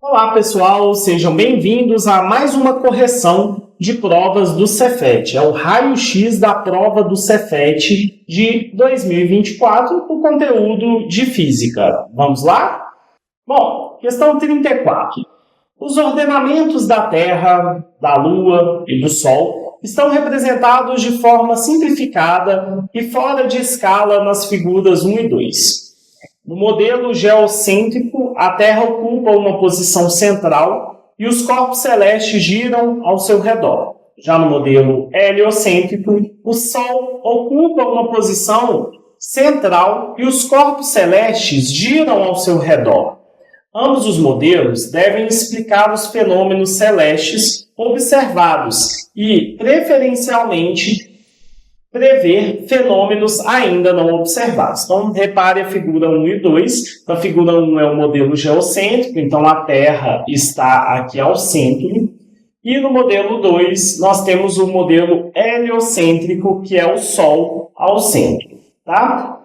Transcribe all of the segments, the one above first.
Olá pessoal, sejam bem-vindos a mais uma correção de provas do Cefet. É o raio-x da prova do Cefet de 2024, o conteúdo de Física. Vamos lá? Bom, questão 34. Os ordenamentos da Terra, da Lua e do Sol estão representados de forma simplificada e fora de escala nas figuras 1 e 2. No modelo geocêntrico, a Terra ocupa uma posição central e os corpos celestes giram ao seu redor. Já no modelo heliocêntrico, o Sol ocupa uma posição central e os corpos celestes giram ao seu redor. Ambos os modelos devem explicar os fenômenos celestes observados e, preferencialmente, prever fenômenos ainda não observados. Então, repare a figura 1 e 2. A figura 1 é o modelo geocêntrico, então a Terra está aqui ao centro. E no modelo 2, nós temos o modelo heliocêntrico, que é o Sol ao centro. Tá?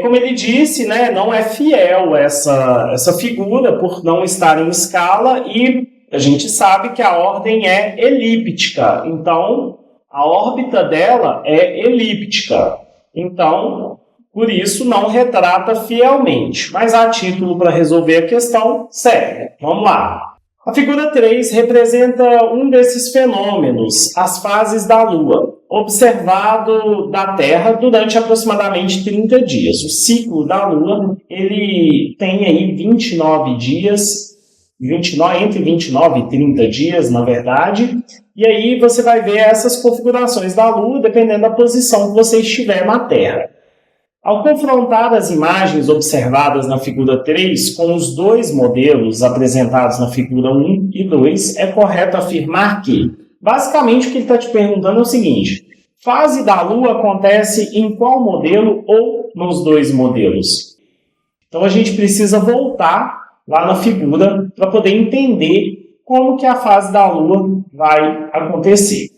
Como ele disse, né, não é fiel essa figura por não estar em escala e a gente sabe que a ordem é elíptica. Então, a órbita dela é elíptica, então, por isso, não retrata fielmente. Mas a título para resolver a questão, serve. Vamos lá. A figura 3 representa um desses fenômenos, as fases da Lua, observado da Terra durante aproximadamente 30 dias. O ciclo da Lua ele tem aí 29 dias, entre 29 e 30 dias, na verdade. E aí você vai ver essas configurações da Lua, dependendo da posição que você estiver na Terra. Ao confrontar as imagens observadas na figura 3 com os dois modelos apresentados na figura 1 e 2, é correto afirmar que, basicamente, o que ele está te perguntando é o seguinte: fase da Lua acontece em qual modelo ou nos dois modelos? Então a gente precisa voltar lá na figura para poder entender como que a fase da Lua vai acontecer.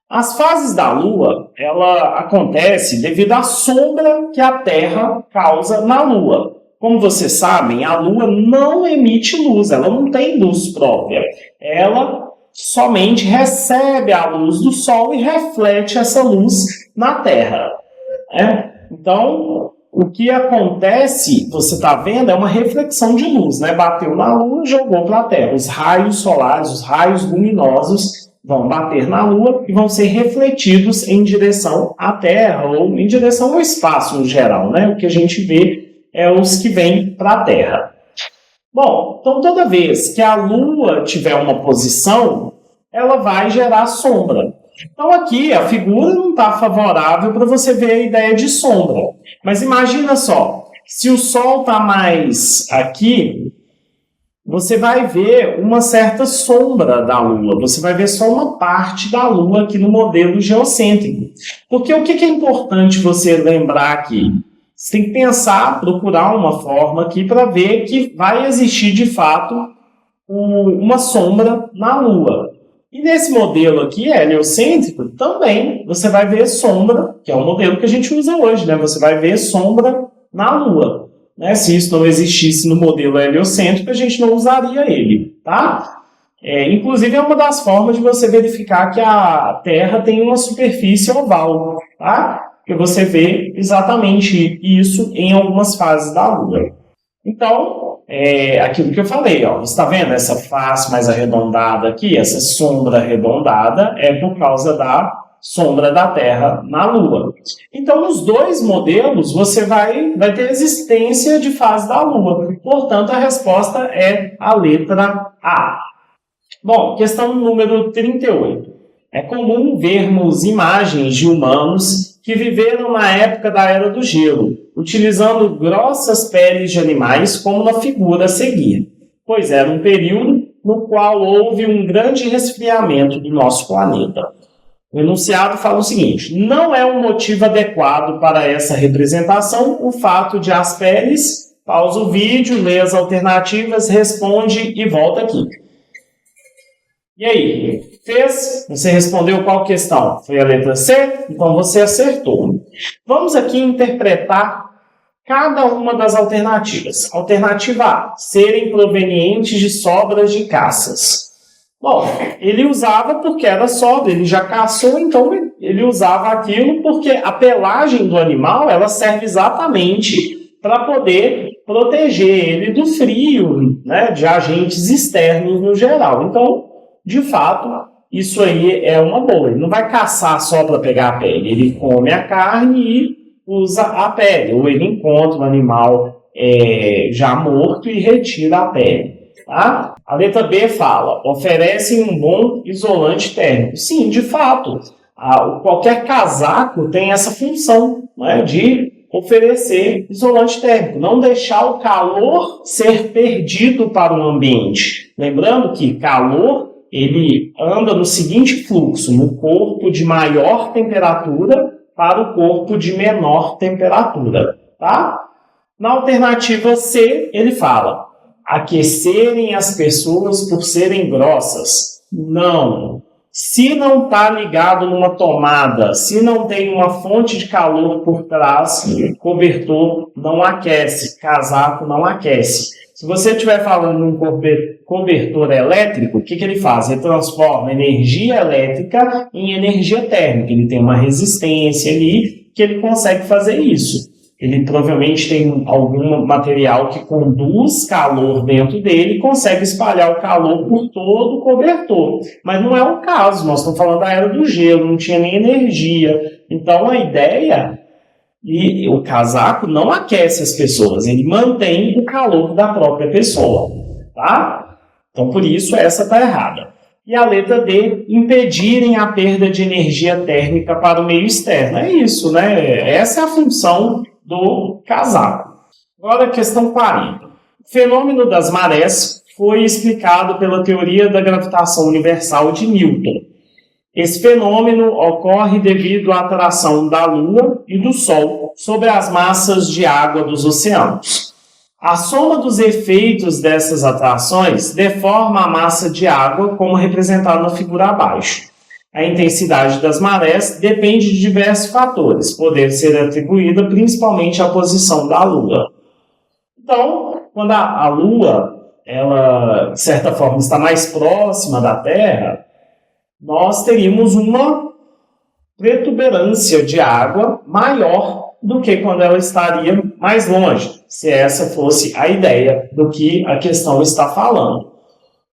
As fases da Lua, ela acontece devido à sombra que a Terra causa na Lua. Como vocês sabem, a Lua não emite luz, ela não tem luz própria. Ela somente recebe a luz do Sol e reflete essa luz na Terra. Então, o que acontece, você está vendo, é uma reflexão de luz, né? Bateu na Lua, jogou para a Terra. Os raios solares, os raios luminosos vão bater na Lua e vão ser refletidos em direção à Terra ou em direção ao espaço no geral, né? O que a gente vê é os que vêm para a Terra. Bom, então toda vez que a Lua tiver uma posição, ela vai gerar sombra. Então aqui a figura não está favorável para você ver a ideia de sombra. Mas imagina só, se o Sol está mais aqui, você vai ver uma certa sombra da Lua. Você vai ver só uma parte da Lua aqui no modelo geocêntrico. Porque o que é importante você lembrar aqui? Você tem que pensar, procurar uma forma aqui para ver que vai existir de fato uma sombra na Lua. E nesse modelo aqui, heliocêntrico, também você vai ver sombra, que é o modelo que a gente usa hoje, né? Você vai ver sombra na Lua. Né? Se isso não existisse no modelo heliocêntrico, a gente não usaria ele, tá? Inclusive, é uma das formas de você verificar que a Terra tem uma superfície oval, tá? Porque você vê exatamente isso em algumas fases da Lua. Então, aquilo que eu falei, ó, você está vendo essa face mais arredondada aqui, essa sombra arredondada é por causa da sombra da Terra na Lua. Então, nos dois modelos, você vai ter existência de fase da Lua. Portanto, a resposta é a letra A. Bom, questão número 38. É comum vermos imagens de humanos que viveram na época da Era do Gelo, utilizando grossas peles de animais, como na figura a seguir, pois era um período no qual houve um grande resfriamento do nosso planeta. O enunciado fala o seguinte: não é um motivo adequado para essa representação o fato de as peles, pausa o vídeo, lê as alternativas, responde e volta aqui. E aí, fez? Você respondeu qual questão? Foi a letra C? Então você acertou. Vamos aqui interpretar cada uma das alternativas. Alternativa A, serem provenientes de sobras de caças. Bom, ele usava porque era sobra, ele já caçou, então ele usava aquilo porque a pelagem do animal ela serve exatamente para poder proteger ele do frio, né, de agentes externos no geral. Então, de fato, isso aí é uma boa. Ele não vai caçar só para pegar a pele, ele come a carne e usa a pele, ou ele encontra o animal já morto e retira a pele. Tá? A letra B fala, oferecem um bom isolante térmico. Sim, de fato, qualquer casaco tem essa função, né, de oferecer isolante térmico, não deixar o calor ser perdido para o ambiente. Lembrando que calor ele anda no seguinte fluxo, no corpo de maior temperatura para o corpo de menor temperatura. Tá? Na alternativa C, ele fala, aquecerem as pessoas por serem grossas. Não. Se não está ligado numa tomada, se não tem uma fonte de calor por trás, cobertor não aquece, casaco não aquece. Se você estiver falando de um cobertor elétrico, o que ele faz? Ele transforma energia elétrica em energia térmica. Ele tem uma resistência ali que ele consegue fazer isso. Ele provavelmente tem algum material que conduz calor dentro dele e consegue espalhar o calor por todo o cobertor. Mas não é o caso, nós estamos falando da era do gelo, não tinha nem energia. Então a ideia, e o casaco não aquece as pessoas, ele mantém o calor da própria pessoa. Tá? Então por isso essa está errada. E a letra D, impedirem a perda de energia térmica para o meio externo. É isso, né? Essa é a função do casaco. Agora a questão 40. O fenômeno das marés foi explicado pela teoria da gravitação universal de Newton. Esse fenômeno ocorre devido à atração da Lua e do Sol sobre as massas de água dos oceanos. A soma dos efeitos dessas atrações deforma a massa de água, como representado na figura abaixo. A intensidade das marés depende de diversos fatores, podendo ser atribuída principalmente à posição da Lua. Então, quando a Lua, ela, de certa forma, está mais próxima da Terra, nós teríamos uma protuberância de água maior do que quando ela estaria mais longe, se essa fosse a ideia do que a questão está falando.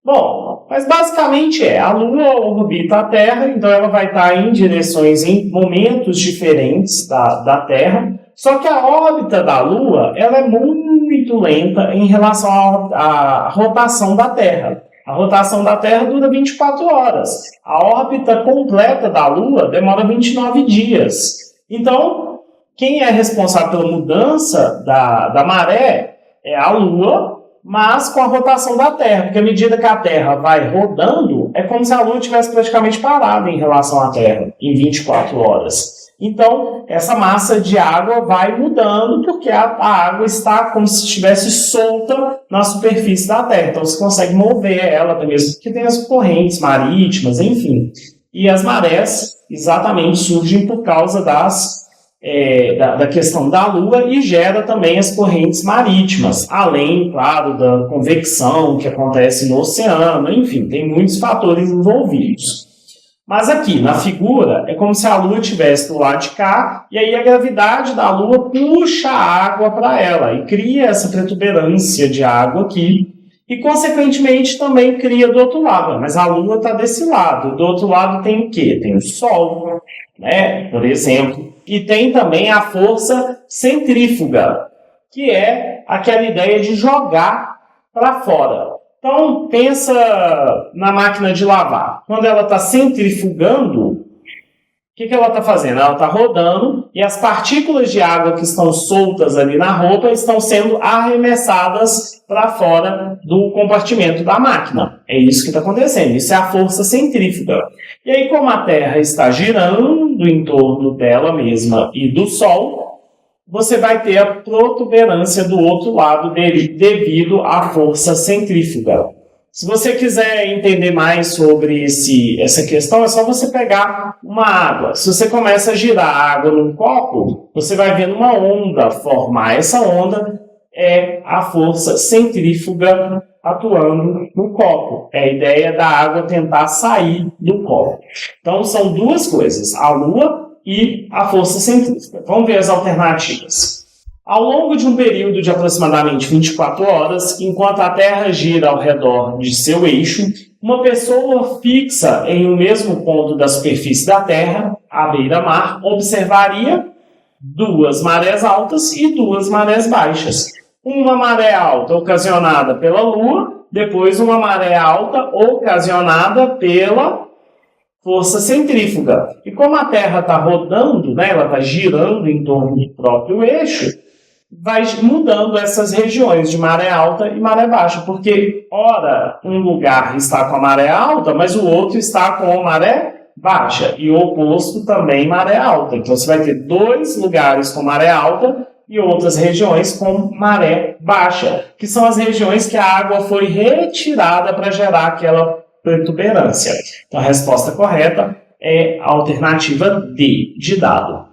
Bom, mas basicamente a Lua orbita a Terra, então ela vai estar em direções, em momentos diferentes da Terra, só que a órbita da Lua ela é muito lenta em relação à rotação da Terra. A rotação da Terra dura 24 horas. A órbita completa da Lua demora 29 dias. Então, quem é responsável pela mudança da maré é a Lua, mas com a rotação da Terra, porque à medida que a Terra vai rodando, é como se a Lua tivesse praticamente parada em relação à Terra, em 24 horas. Então, essa massa de água vai mudando, porque a água está como se estivesse solta na superfície da Terra. Então, você consegue mover ela até mesmo, porque tem as correntes marítimas, enfim. E as marés, exatamente, surgem por causa da questão da Lua e gera também as correntes marítimas, além, claro, da convecção que acontece no oceano, enfim, tem muitos fatores envolvidos. Mas aqui, na figura, é como se a Lua estivesse do lado de cá, e aí a gravidade da Lua puxa a água para ela, e cria essa protuberância de água aqui, e, consequentemente, também cria do outro lado. Mas a Lua está desse lado, do outro lado tem o quê? Tem o Sol, né, por exemplo, e tem também a força centrífuga, que é aquela ideia de jogar para fora. Então, pensa na máquina de lavar. Quando ela está centrifugando, o que ela está fazendo? Ela está rodando e as partículas de água que estão soltas ali na roupa estão sendo arremessadas para fora do compartimento da máquina. É isso que está acontecendo. Isso é a força centrífuga. E aí, como a Terra está girando em torno dela mesma e do Sol, você vai ter a protuberância do outro lado devido à força centrífuga. Se você quiser entender mais sobre essa questão, é só você pegar uma água. Se você começa a girar a água num copo, você vai vendo uma onda formar. Essa onda é a força centrífuga atuando no copo. É a ideia da água tentar sair do copo. Então, são duas coisas, a Lua e a força centrífuga. Vamos ver as alternativas. Ao longo de um período de aproximadamente 24 horas, enquanto a Terra gira ao redor de seu eixo, uma pessoa fixa em um mesmo ponto da superfície da Terra, à beira-mar, observaria duas marés altas e duas marés baixas. Uma maré alta ocasionada pela Lua, depois uma maré alta ocasionada pela força centrífuga. E como a Terra está rodando, né, ela está girando em torno do próprio eixo, vai mudando essas regiões de maré alta e maré baixa, porque, ora, um lugar está com a maré alta, mas o outro está com a maré baixa, e o oposto também maré alta. Então, você vai ter dois lugares com maré alta e outras regiões com maré baixa, que são as regiões que a água foi retirada para gerar aquela protuberância. Então, a resposta correta é a alternativa D, de dado.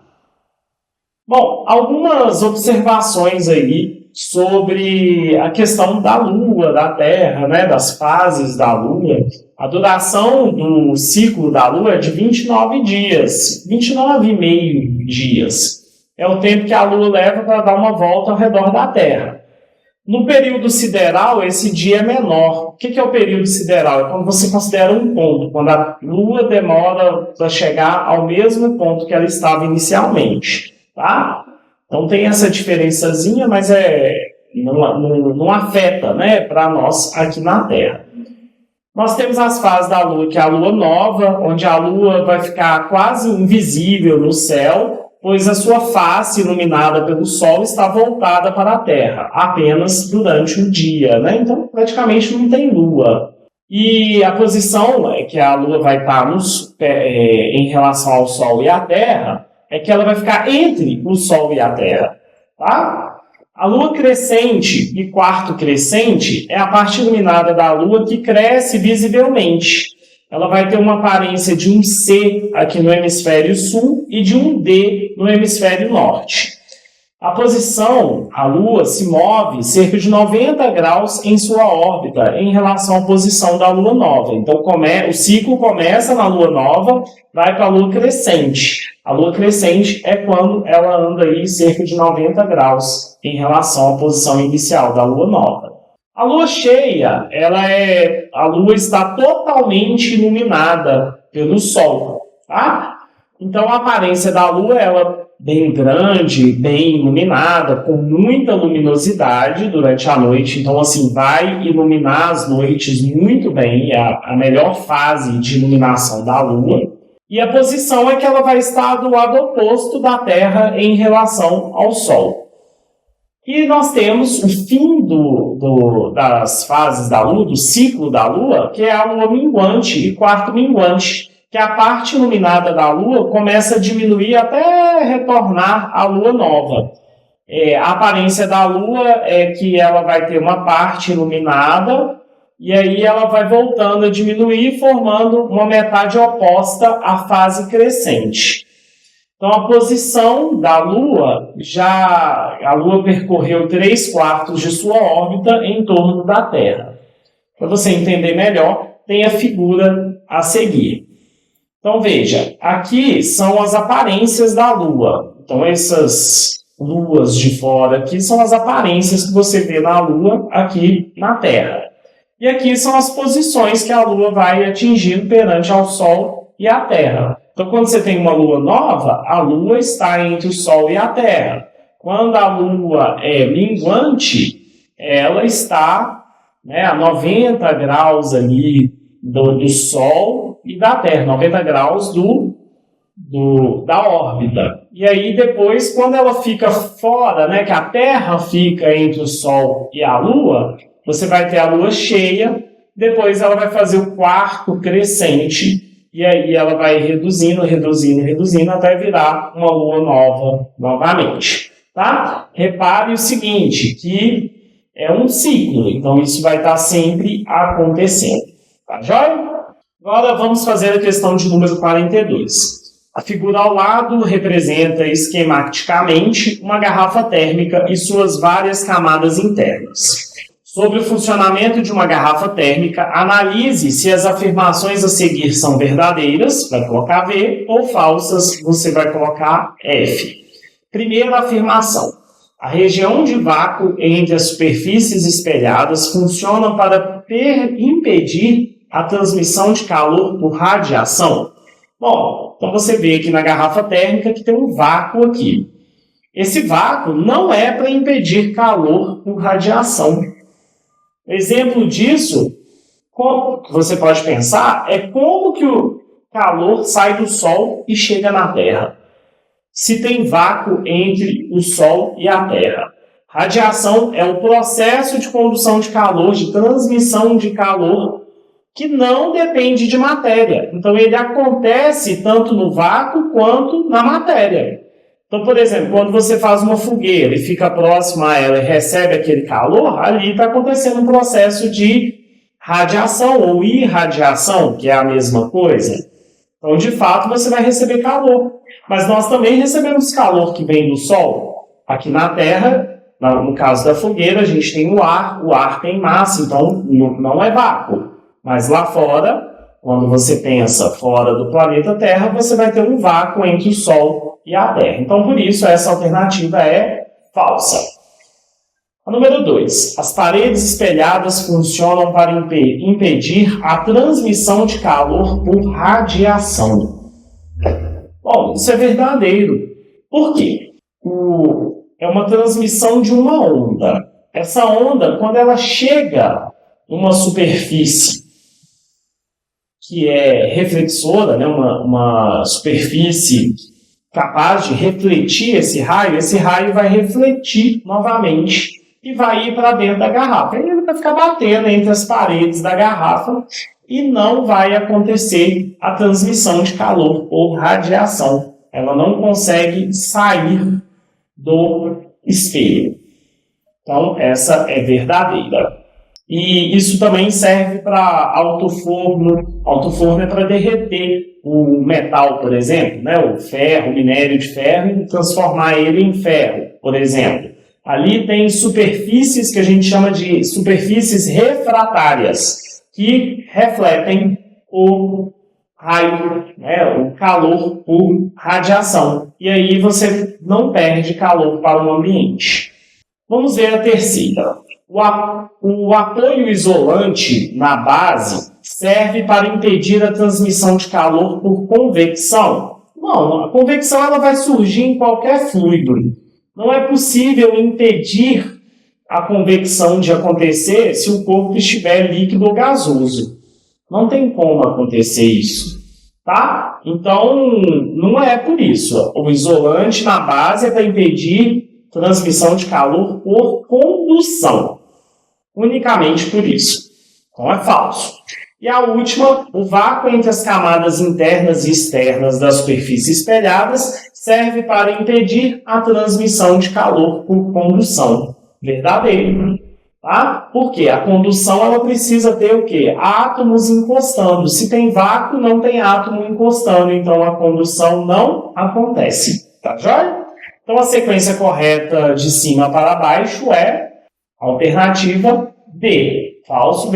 Bom, algumas observações aí sobre a questão da Lua, da Terra, né, das fases da Lua. A duração do ciclo da Lua é de 29 dias, 29,5 dias. É o tempo que a Lua leva para dar uma volta ao redor da Terra. No período sideral, esse dia é menor. O que é o período sideral? É quando você considera um ponto, quando a Lua demora para chegar ao mesmo ponto que ela estava inicialmente. Tá? Então tem essa diferençazinha, mas não afeta, né, para nós aqui na Terra. Nós temos as fases da Lua, que é a Lua nova, onde a Lua vai ficar quase invisível no céu, pois a sua face iluminada pelo Sol está voltada para a Terra, apenas durante o dia, né? Então praticamente não tem Lua. E a posição é que a Lua vai estar em relação ao Sol e à Terra, é que ela vai ficar entre o Sol e a Terra. Tá? A Lua crescente e quarto crescente é a parte iluminada da Lua que cresce visivelmente. Ela vai ter uma aparência de um C aqui no hemisfério sul e de um D no hemisfério norte. A posição, a Lua, se move cerca de 90 graus em sua órbita em relação à posição da Lua nova. Então, o ciclo começa na Lua nova, vai para a Lua crescente. A Lua crescente é quando ela anda aí cerca de 90 graus em relação à posição inicial da Lua nova. A Lua cheia, a Lua está totalmente iluminada pelo Sol. Tá? Então, a aparência da Lua é bem grande, bem iluminada, com muita luminosidade durante a noite. Então, assim, vai iluminar as noites muito bem. É a melhor fase de iluminação da Lua. E a posição é que ela vai estar do lado oposto da Terra em relação ao Sol. E nós temos o fim das fases da Lua, do ciclo da Lua, que é a Lua minguante e quarto minguante, que a parte iluminada da Lua começa a diminuir até retornar à Lua nova. A aparência da Lua é que ela vai ter uma parte iluminada e aí ela vai voltando a diminuir, formando uma metade oposta à fase crescente. Então, a posição da Lua, a Lua percorreu 3/4 de sua órbita em torno da Terra. Para você entender melhor, tem a figura a seguir. Então, veja, aqui são as aparências da Lua. Então, essas luas de fora aqui são as aparências que você vê na Lua aqui na Terra. E aqui são as posições que a Lua vai atingindo perante ao Sol e a Terra. Então, quando você tem uma Lua nova, a Lua está entre o Sol e a Terra. Quando a Lua é minguante, ela está, né, a 90 graus ali do Sol e da Terra, 90 graus da órbita. E aí depois, quando ela fica fora, né, que a Terra fica entre o Sol e a Lua, você vai ter a Lua cheia, depois ela vai fazer o quarto crescente, e aí ela vai reduzindo até virar uma Lua nova novamente. Tá? Repare o seguinte, que é um ciclo, então isso vai estar sempre acontecendo. Tá joia? Agora vamos fazer a questão de número 42. A figura ao lado representa esquematicamente uma garrafa térmica e suas várias camadas internas. Sobre o funcionamento de uma garrafa térmica, analise se as afirmações a seguir são verdadeiras, vai colocar V, ou falsas, você vai colocar F. Primeira afirmação. A região de vácuo entre as superfícies espelhadas funciona para impedir a transmissão de calor por radiação. Bom, então você vê aqui na garrafa térmica que tem um vácuo aqui. Esse vácuo não é para impedir calor por radiação. Exemplo disso, como você pode pensar, é como que o calor sai do Sol e chega na Terra. Se tem vácuo entre o Sol e a Terra. Radiação é o processo de condução de calor, de transmissão de calor, que não depende de matéria. Então, ele acontece tanto no vácuo quanto na matéria. Então, por exemplo, quando você faz uma fogueira e fica próximo a ela e recebe aquele calor, ali está acontecendo um processo de radiação ou irradiação, que é a mesma coisa. Então, de fato, você vai receber calor. Mas nós também recebemos calor que vem do Sol. Aqui na Terra, no caso da fogueira, a gente tem o ar tem massa, então não é vácuo. Mas lá fora, quando você pensa fora do planeta Terra, você vai ter um vácuo entre o Sol e a Terra. Então, por isso, essa alternativa é falsa. A número 2. As paredes espelhadas funcionam para impedir a transmissão de calor por radiação. Bom, isso é verdadeiro. Por quê? É uma transmissão de uma onda. Essa onda, quando ela chega numa superfície que é reflexora, né, uma superfície capaz de refletir esse raio vai refletir novamente e vai ir para dentro da garrafa. Ele vai ficar batendo entre as paredes da garrafa e não vai acontecer a transmissão de calor por radiação. Ela não consegue sair do espelho. Então, essa é verdadeira. E isso também serve para alto-forno. Alto-forno é para derreter o metal, por exemplo, né? O ferro, o minério de ferro, e transformar ele em ferro, por exemplo. Ali tem superfícies que a gente chama de superfícies refratárias, que refletem o raio, né? O calor por radiação. E aí você não perde calor para o ambiente. Vamos ver a terceira. O apoio isolante na base serve para impedir a transmissão de calor por convecção. Não, a convecção ela vai surgir em qualquer fluido. Não é possível impedir a convecção de acontecer se o corpo estiver líquido ou gasoso. Não tem como acontecer isso, tá? Então, não é por isso. O isolante na base é para impedir transmissão de calor por condução. Unicamente por isso. Então é falso. E a última, o vácuo entre as camadas internas e externas das superfícies espelhadas serve para impedir a transmissão de calor por condução. Verdadeiro. Tá? Porque a condução ela precisa ter o quê? Átomos encostando. Se tem vácuo, não tem átomo encostando. Então a condução não acontece. Tá joia? Então, a sequência correta de cima para baixo é a alternativa D. Falso,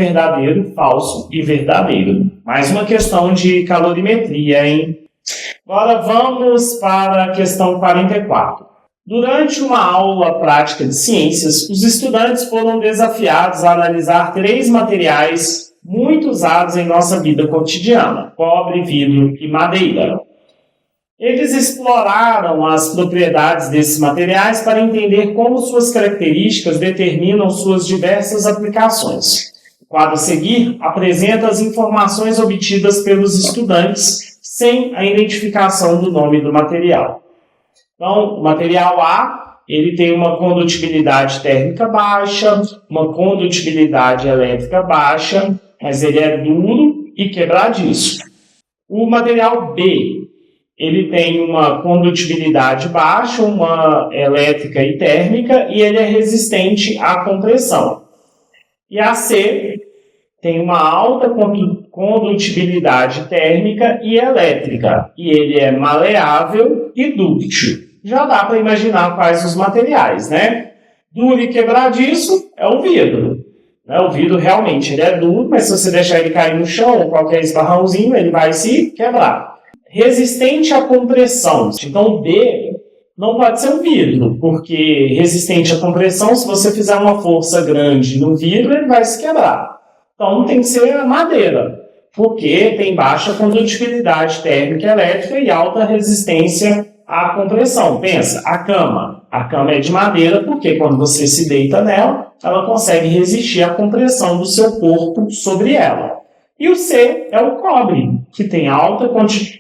falso e verdadeiro. Mais uma questão de calorimetria, hein? Agora vamos para a questão 44. Durante uma aula prática de ciências, os estudantes foram desafiados a analisar 3 materiais muito usados em nossa vida cotidiana: cobre, vidro e madeira. Eles exploraram as propriedades desses materiais para entender como suas características determinam suas diversas aplicações. O quadro a seguir apresenta as informações obtidas pelos estudantes sem a identificação do nome do material. Então, o material A, ele tem uma condutibilidade térmica baixa, uma condutibilidade elétrica baixa, mas ele é duro e quebradiço. O material B, ele tem uma condutibilidade baixa, uma elétrica e térmica, e ele é resistente à compressão. E a C tem uma alta condutibilidade térmica e elétrica, e ele é maleável e dúctil. Já dá para imaginar quais os materiais, né? Duro e quebradiço é o vidro. O vidro realmente ele é duro, mas se você deixar ele cair no chão ou qualquer esbarrãozinho, ele vai se quebrar. Resistente à compressão. Então, B não pode ser um vidro, porque resistente à compressão, se você fizer uma força grande no vidro, ele vai se quebrar. Então, tem que ser madeira, porque tem baixa condutibilidade térmica e elétrica e alta resistência à compressão. Pensa, a cama. A cama é de madeira porque quando você se deita nela, ela consegue resistir à compressão do seu corpo sobre ela. E o C é o cobre, que tem alta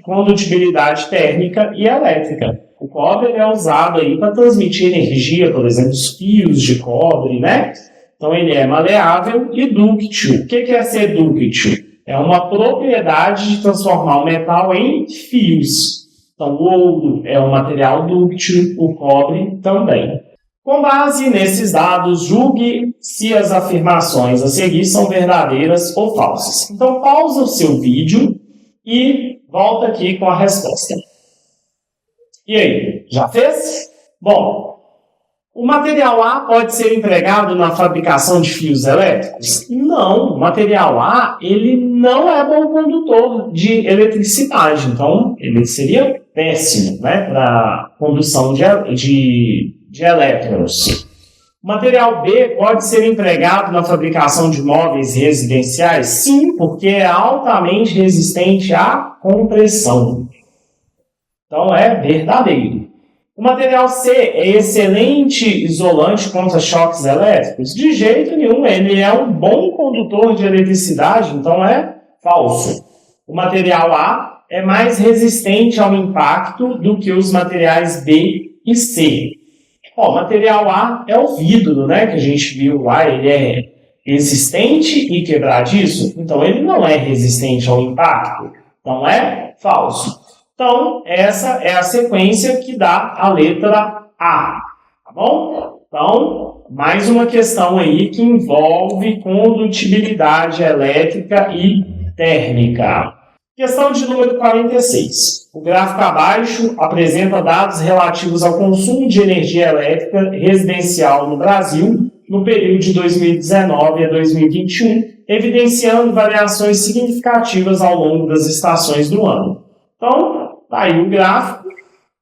condutibilidade térmica e elétrica. O cobre é usado aí para transmitir energia, por exemplo, os fios de cobre, né? Então ele é maleável e dúctil. O que é ser dúctil? É uma propriedade de transformar o metal em fios. Então o ouro é um material dúctil, o cobre também. Com base nesses dados, julgue se as afirmações a seguir são verdadeiras ou falsas. Então pausa o seu vídeo e volta aqui com a resposta. E aí, já fez? Bom, o material A pode ser empregado na fabricação de fios elétricos? Não, o material A ele não é bom condutor de eletricidade, então ele seria péssimo, né, para condução de elétrons. O material B pode ser empregado na fabricação de móveis residenciais? Sim, porque é altamente resistente à compressão. Então é verdadeiro. O material C é excelente isolante contra choques elétricos? De jeito nenhum, ele é um bom condutor de eletricidade, então é falso. O material A é mais resistente ao impacto do que os materiais B e C. O material A é o vidro, né, que a gente viu lá, ele é resistente e quebradiço, então ele não é resistente ao impacto, então é falso. Então, essa é a sequência que dá a letra A, tá bom? Então, mais uma questão aí que envolve condutibilidade elétrica e térmica. Questão de número 46. O gráfico abaixo apresenta dados relativos ao consumo de energia elétrica residencial no Brasil no período de 2019 a 2021, evidenciando variações significativas ao longo das estações do ano. Então, tá aí o gráfico,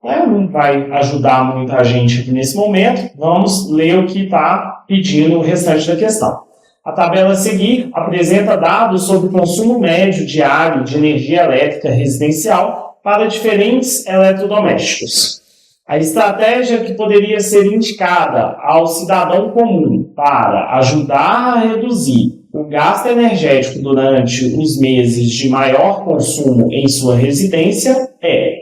né? Não vai ajudar muita gente aqui nesse momento. Vamos ler o que está pedindo o restante da questão. A tabela a seguir apresenta dados sobre o consumo médio diário de energia elétrica residencial para diferentes eletrodomésticos. A estratégia que poderia ser indicada ao cidadão comum para ajudar a reduzir o gasto energético durante os meses de maior consumo em sua residência é...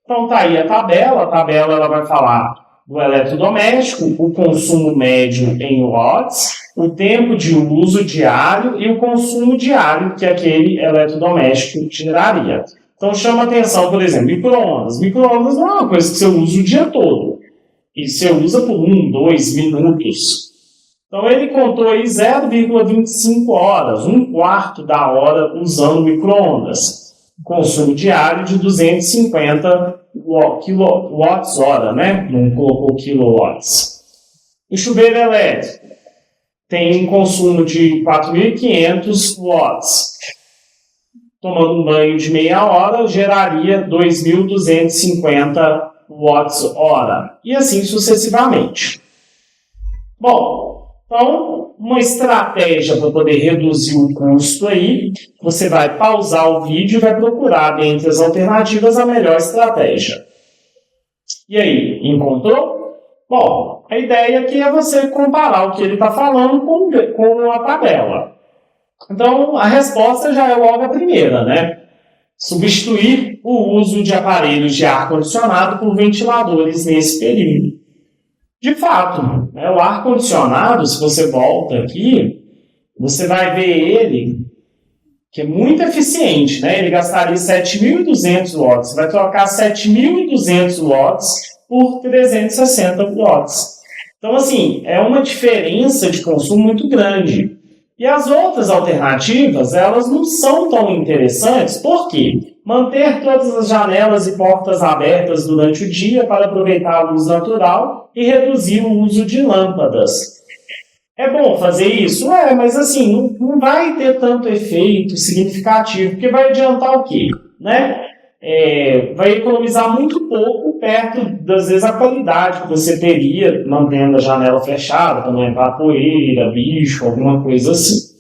Então está aí a tabela ela vai falar do eletrodoméstico, o consumo médio em watts, o tempo de uso diário e o consumo diário que aquele eletrodoméstico geraria. Então chama atenção, por exemplo, micro-ondas. Micro-ondas não é uma coisa que você usa o dia todo. E você usa por 1, 2 minutos. Então ele contou aí 0,25 horas, um quarto da hora usando micro-ondas. Consumo diário de 250 kWh, né? Não colocou kilowatts. O chuveiro elétrico tem um consumo de 4.500 watts. Tomando um banho de meia hora, geraria 2.250 watts-hora. E assim sucessivamente. Bom, então, uma estratégia para poder reduzir o custo aí, você vai pausar o vídeo e vai procurar dentre as alternativas a melhor estratégia. E aí, encontrou? Bom, a ideia aqui é você comparar o que ele está falando com a tabela. Então, a resposta já é logo a primeira, né? Substituir o uso de aparelhos de ar-condicionado por ventiladores nesse período. De fato, né, o ar-condicionado, se você volta aqui, você vai ver ele que é muito eficiente, né? Ele gastaria 7.200 watts. Você vai trocar 7.200 watts por 360 watts. Então, assim, é uma diferença de consumo muito grande. E as outras alternativas, elas não são tão interessantes. Por quê? Manter todas as janelas e portas abertas durante o dia para aproveitar a luz natural e reduzir o uso de lâmpadas. É bom fazer isso? Mas assim, não vai ter tanto efeito significativo, porque vai adiantar o quê? Né? Vai economizar muito pouco perto, das vezes, a qualidade que você teria mantendo a janela fechada, para não entrar poeira, bicho, alguma coisa assim.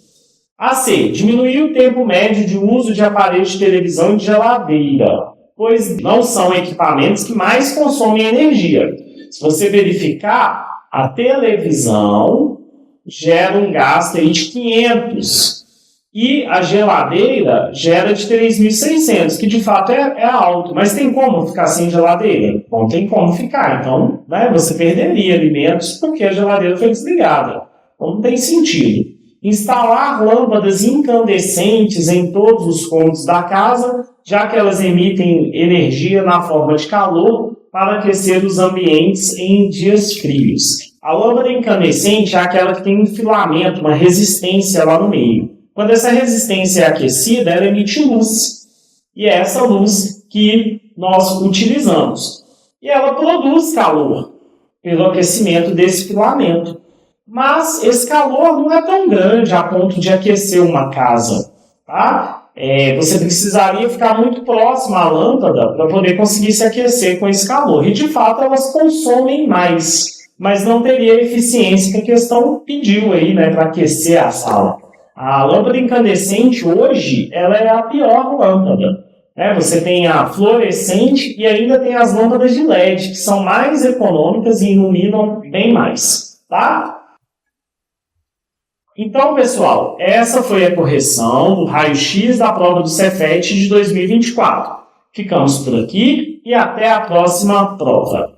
AC. Diminuir o tempo médio de uso de aparelhos de televisão e de geladeira, pois não são equipamentos que mais consomem energia. Se você verificar, a televisão gera um gasto aí de 500 e a geladeira gera de 3.600, que de fato é alto. Mas tem como ficar sem geladeira? Não tem como ficar. Então, né, você perderia alimentos porque a geladeira foi desligada. Então, não tem sentido. Instalar lâmpadas incandescentes em todos os cômodos da casa, já que elas emitem energia na forma de calor para aquecer os ambientes em dias frios. A lâmpada incandescente é aquela que tem um filamento, uma resistência lá no meio. Quando essa resistência é aquecida, ela emite luz. E é essa luz que nós utilizamos. E ela produz calor pelo aquecimento desse filamento. Mas esse calor não é tão grande a ponto de aquecer uma casa. Tá? Você precisaria ficar muito próximo à lâmpada para poder conseguir se aquecer com esse calor. E de fato elas consomem mais, mas não teria a eficiência que a questão pediu aí, né, para aquecer a sala. A lâmpada incandescente hoje ela é a pior lâmpada. Você tem a fluorescente e ainda tem as lâmpadas de LED, que são mais econômicas e iluminam bem mais. Tá? Então, pessoal, essa foi a correção do raio-x da prova do Cefet de 2024. Ficamos por aqui e até a próxima prova.